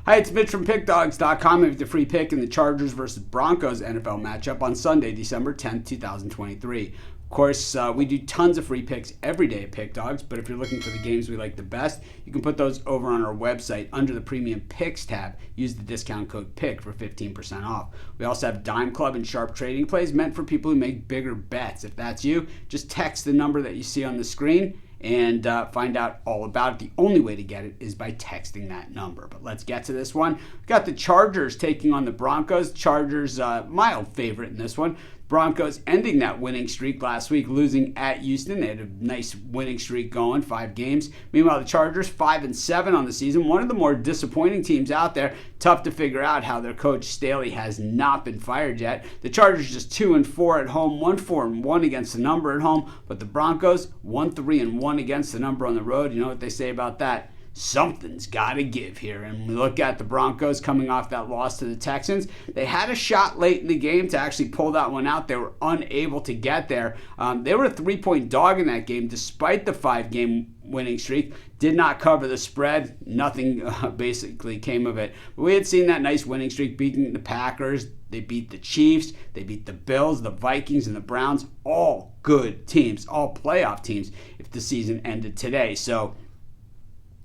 Hi, it's Mitch from Pickdawgz.com with the free pick in the Chargers versus Broncos NFL matchup on Sunday, December 10th, 2023. Of course, we do tons of free picks every day at Pickdawgz, but if you're looking for the games we like the best, you can put those over on our website under the Premium Picks tab. Use the discount code PICK for 15% off. We also have Dime Club and Sharp Trading Plays meant for people who make bigger bets. If that's you, just text the number that you see on the screen and find out all about it. The only way to get it is by texting that number. But let's get to this one. We've got the Chargers taking on the Broncos. Chargers, mild favorite in this one. Broncos ending that winning streak last week, losing at Houston. They had a nice winning streak going, 5 games. Meanwhile, the Chargers, 5-7 on the season. One of the more disappointing teams out there. Tough to figure out how their coach Staley has not been fired yet. The Chargers just 2-4 at home, 1-4-1 against the number at home. But the Broncos, 1-3-1 against the number on the road. You know what they say about that? Something's got to give here. And we look at the Broncos coming off that loss to the Texans. They had a shot late in the game to actually pull that one out. They were unable to get there. They were a 3-point dog in that game despite the 5-game winning streak. Did not cover the spread. Nothing basically came of it. But we had seen that nice winning streak beating the Packers. They beat the Chiefs. They beat the Bills, the Vikings, and the Browns. All good teams. All playoff teams if the season ended today. So,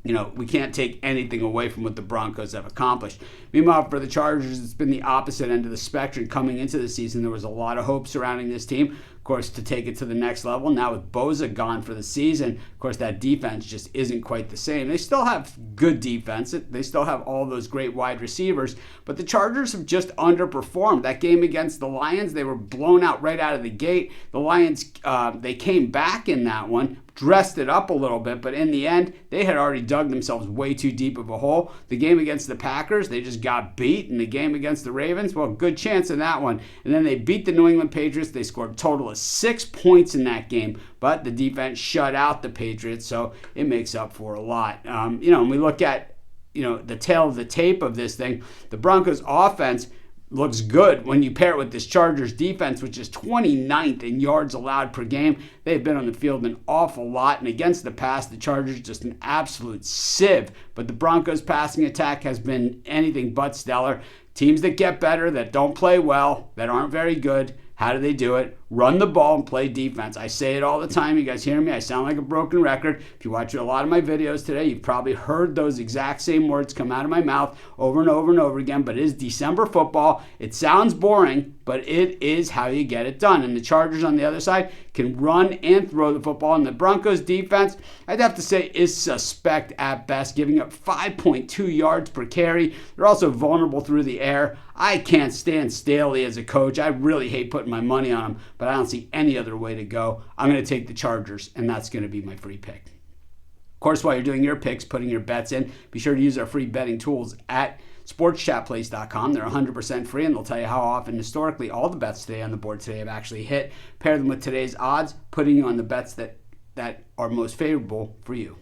you know, we can't take anything away from what the Broncos have accomplished. Meanwhile, for the Chargers, it's been the opposite end of the spectrum. Coming into the season, there was a lot of hope surrounding this team, of course, to take it to the next level. Now with Bosa gone for the season, of course, that defense just isn't quite the same. They still have good defense. They still have all those great wide receivers, but the Chargers have just underperformed. That game against the Lions, they were blown out right out of the gate. The Lions, they came back in that one, dressed it up a little bit, but in the end, they had already dug themselves way too deep of a hole. The game against the Packers, they just got beat. In the game against the Ravens, well, good chance in that one. And then they beat the New England Patriots. They scored a total of 6 points in that game, but the defense shut out the Patriots, so it makes up for a lot. And we look at, the tail of the tape of this thing. The Broncos offense looks good when you pair it with this Chargers defense, which is 29th in yards allowed per game. They've been on the field an awful lot, and against the pass, the Chargers just an absolute sieve. But the Broncos passing attack has been anything but stellar. Teams that get better, that don't play well, that aren't very good, how do they do it? Run the ball and play defense. I say it all the time. You guys hear me? I sound like a broken record. If you watch a lot of my videos today, you've probably heard those exact same words come out of my mouth over and over and over again. But it is December football. It sounds boring, but it is how you get it done. And the Chargers on the other side can run and throw the football. And the Broncos defense, I'd have to say, is suspect at best, giving up 5.2 yards per carry. They're also vulnerable through the air. I can't stand Staley as a coach. I really hate putting my money on him, but I don't see any other way to go. I'm going to take the Chargers, and that's going to be my free pick. Of course, while you're doing your picks, putting your bets in, be sure to use our free betting tools at sportschatplace.com. They're 100% free, and they'll tell you how often historically all the bets today on the board today have actually hit. Pair them with today's odds, putting you on the bets that are most favorable for you.